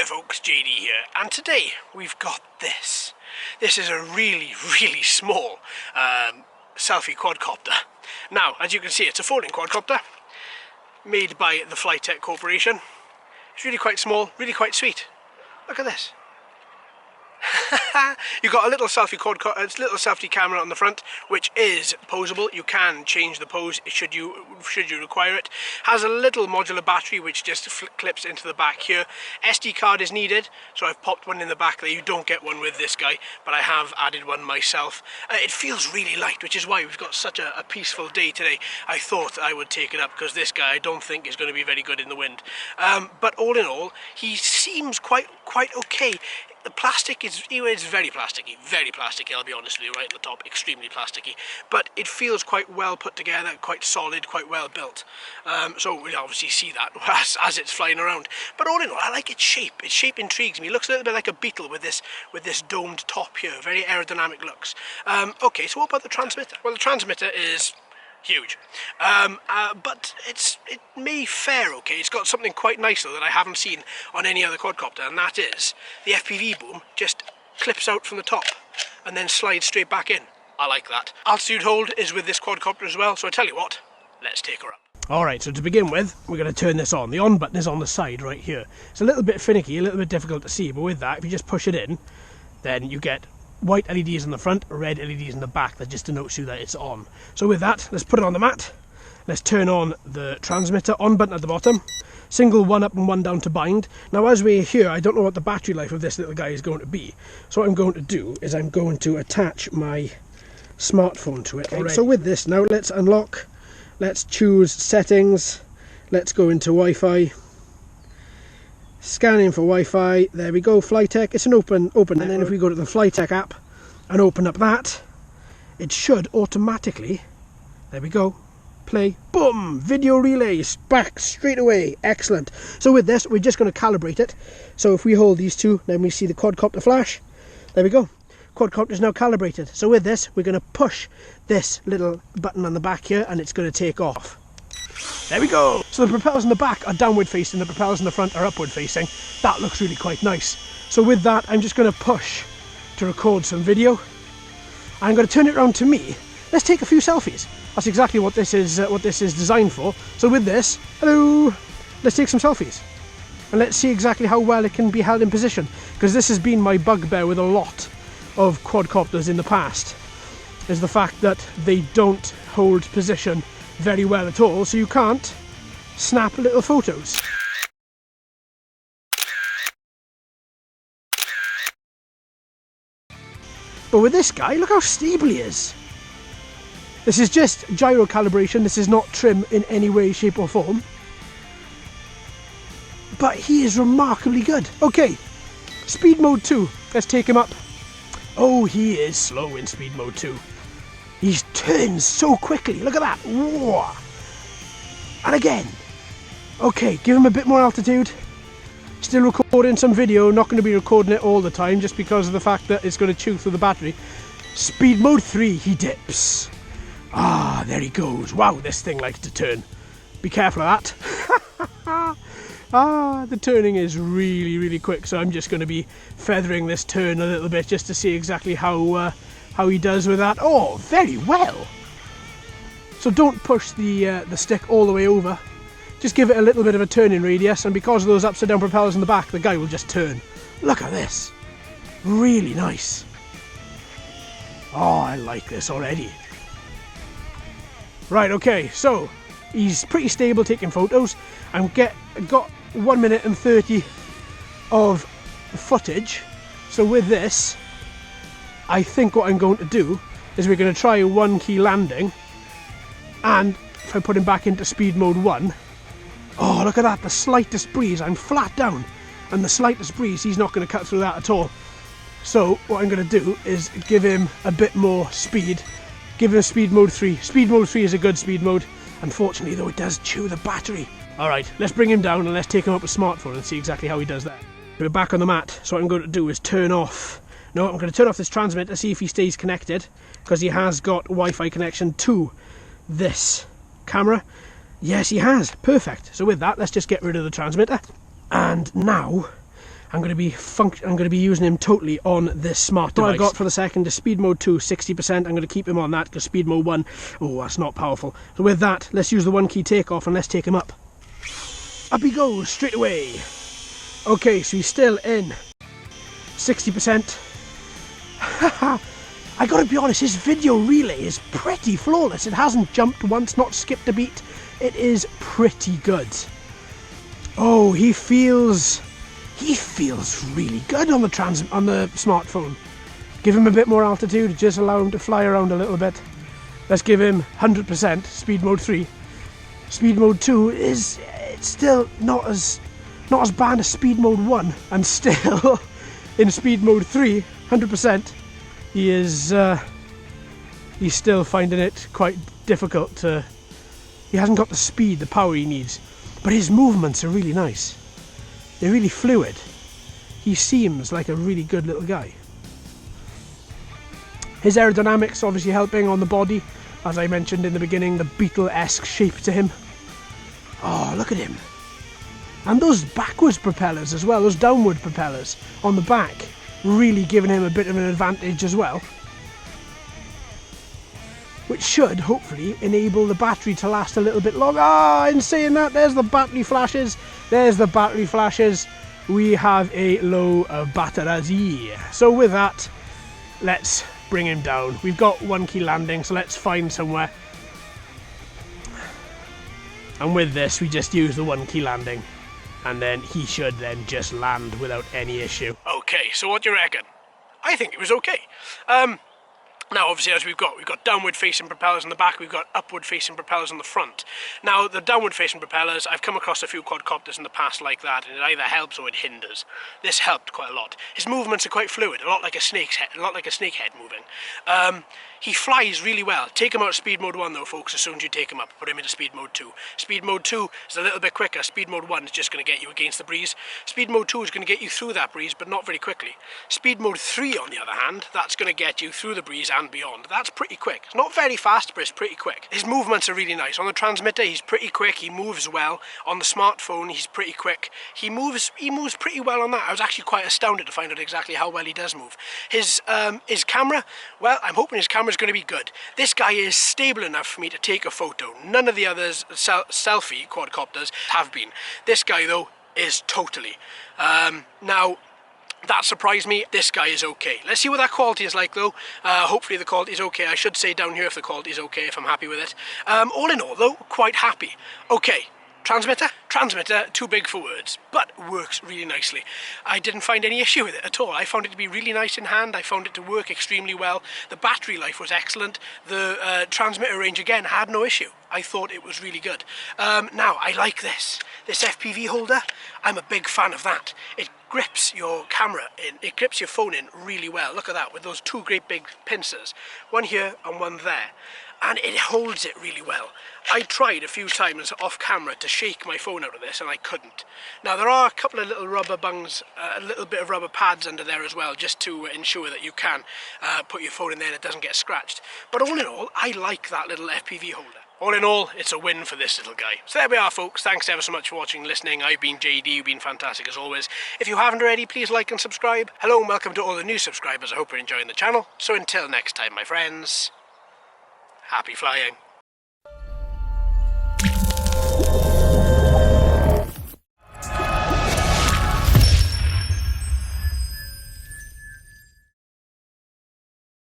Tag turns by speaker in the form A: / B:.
A: folks, JD here, and today we've got this. This is a really small selfie quadcopter. Now, as you can see, it's a folding quadcopter made by the Flytec Corporation. It's really quite small, really quite sweet. Look at this. You've got a little selfie camera on the front, which is poseable. You can change the pose should you require it. Has a little modular battery which just clips into the back here. SD card is needed, so I've popped one in the back there. You don't get one with this guy, but I have added one myself. It feels really light, which is why we've got such a peaceful day today. I thought I would take it up because this guy I don't think is going to be very good in the wind. But all in all, he seems quite okay. The plastic is very plasticky, I'll be honest with you, right at the top, extremely plasticky. But it feels quite well put together, quite solid, quite well built. So we'll obviously see that as it's flying around. But all in all, I like its shape. Its shape intrigues me. It looks a little bit like a beetle with this domed top here. Very aerodynamic looks. Okay, so what about the transmitter? Well, the transmitter is huge, but it may fare okay. It's got something quite nice though that I haven't seen on any other quadcopter, and that is the FPV boom just clips out from the top and then slides straight back in. I like that. Altitude hold is with this quadcopter as well, so I tell you what, let's take her up. Alright, so to begin with, we're going to turn this on. The on button is on the side right here. It's a little bit finicky, a little bit difficult to see, but with that, if you just push it in, then you get white LEDs in the front, red LEDs in the back that just denotes you that it's on. So with that, let's put it on the mat. Let's turn on the transmitter, on button at the bottom. Single one up and one down to bind. Now as we're here, I don't know what the battery life of this little guy is going to be. So what I'm going to do is I'm going to attach my smartphone to it. Okay, so with this now, let's unlock. Let's choose settings. Let's go into Wi-Fi. Scanning for Wi-Fi, there we go, Flytec, it's an open, and then if we go to the Flytec app and open up that, it should automatically, there we go, play, boom, video relay, back straight away, excellent. So with this, we're just going to calibrate it, so if we hold these two, then we see the quadcopter flash, there we go, quadcopter is now calibrated. So with this, we're going to push this little button on the back here, and it's going to take off. There we go! So the propellers in the back are downward facing, the propellers in the front are upward facing. That looks really quite nice. So with that, I'm just going to push to record some video. I'm going to turn it around to me. Let's take a few selfies. That's exactly what this is designed for. So with this, hello! Let's take some selfies. And let's see exactly how well it can be held in position. Because this has been my bugbear with a lot of quadcopters in the past. Is the fact that they don't hold position very well at all, so you can't snap little photos. But with this guy, look how stable he is. This is just gyro calibration, this is not trim in any way, shape or form. But he is remarkably good. Okay, speed mode 2, let's take him up. Oh, he is slow in speed mode 2. He turns so quickly, look at that. Whoa. And again. Okay, give him a bit more altitude. Still recording some video, not going to be recording it all the time just because of the fact that it's going to chew through the battery. Speed mode 3, he dips. Ah, there he goes. Wow, this thing likes to turn. Be careful of that. The turning is really quick, so I'm just going to be feathering this turn a little bit just to see exactly how he does with that. Oh, very well. So don't push the stick all the way over. Just give it a little bit of a turning radius, and because of those upside down propellers in the back, the guy will just turn. Look at this. Really nice. Oh, I like this already. Right, okay, so he's pretty stable taking photos. I've got 1 minute and 30 of footage. So with this, I think what I'm going to do is we're going to try a 1 key landing, and if I put him back into speed mode 1, oh look at that, the slightest breeze, I'm flat down, and the slightest breeze, he's not going to cut through that at all. So what I'm going to do is give him a bit more speed, give him a speed mode 3. Speed mode 3 is a good speed mode, unfortunately though it does chew the battery. Alright, let's bring him down and let's take him up with smartphone and see exactly how he does that. We're back on the mat, so what I'm going to do is turn off. No, I'm going to turn off this transmitter to see if he stays connected, because he has got Wi-Fi connection to this camera. Yes, he has. Perfect. So with that, let's just get rid of the transmitter. And now, I'm going to be using him totally on this smart device. What I got for the second is speed mode 2, 60%. I'm going to keep him on that because speed mode 1, oh, that's not powerful. So with that, let's use the 1 key takeoff and let's take him up. Up he goes straight away. Okay, so he's still in 60%. I gotta be honest, his video relay is pretty flawless. It hasn't jumped once, not skipped a beat. It is pretty good. Oh, he feels really good on the smartphone. Give him a bit more altitude, just allow him to fly around a little bit. Let's give him 100%, speed mode 3. Speed mode 2 it's still not as bad as speed mode 1, and still in speed mode 3, 100%, he's still finding it quite difficult to, he hasn't got the speed, the power he needs, but his movements are really nice. They're really fluid. He seems like a really good little guy. His aerodynamics obviously helping on the body, as I mentioned in the beginning, the Beetle-esque shape to him. Oh, look at him. And those backwards propellers as well, those downward propellers on the back, really giving him a bit of an advantage as well. Which should, hopefully, enable the battery to last a little bit longer. Ah, in saying that, there's the battery flashes. There's the battery flashes. We have a low battery. So with that, let's bring him down. We've got 1 key landing, so let's find somewhere. And with this, we just use the 1 key landing. And then he should then just land without any issue. Okay, so what do you reckon? I think it was okay. Now, obviously, as we've got downward-facing propellers on the back, we've got upward-facing propellers on the front. Now, the downward-facing propellers, I've come across a few quadcopters in the past like that, and it either helps or it hinders. This helped quite a lot. His movements are quite fluid, a lot like a snake's head, moving. He flies really well. Take him out of speed mode 1 though, folks, as soon as you take him up. Put him into speed mode 2. Speed mode 2 is a little bit quicker. Speed mode 1 is just going to get you against the breeze. Speed mode 2 is going to get you through that breeze, but not very quickly. Speed mode 3, on the other hand, that's going to get you through the breeze and beyond. That's pretty quick. It's not very fast, but it's pretty quick. His movements are really nice. On the transmitter, he's pretty quick. He moves well. On the smartphone, he's pretty quick. He moves pretty well on that. I was actually quite astounded to find out exactly how well he does move. His camera, well, I'm hoping his camera's going to be good. This guy is stable enough for me to take a photo. None of the others selfie quadcopters have been. This guy, though, is totally. Now, that surprised me. This guy is okay. Let's see what that quality is like, though. Hopefully the quality is okay. I should say down here if the quality is okay, if I'm happy with it. All in all, though, quite happy. Okay. Transmitter, too big for words, but works really nicely. I didn't find any issue with it at all. I found it to be really nice in hand. I found it to work extremely well. The battery life was excellent. The transmitter range, again, had no issue. I thought it was really good. Now, I like this FPV holder. I'm a big fan of that. It grips your camera in, it grips your phone in really well. Look at that, with those 2 great big pincers. One here and one there. And it holds it really well. I tried a few times off camera to shake my phone out of this and I couldn't. Now there are a couple of little rubber bungs, a little bit of rubber pads under there as well, just to ensure that you can put your phone in there and it doesn't get scratched. But all in all, I like that little FPV holder. All in all, it's a win for this little guy. So there we are, folks. Thanks ever so much for watching and listening. I've been JD. You've been fantastic as always. If you haven't already, please like and subscribe. Hello and welcome to all the new subscribers. I hope you're enjoying the channel. So until next time, my friends, happy flying.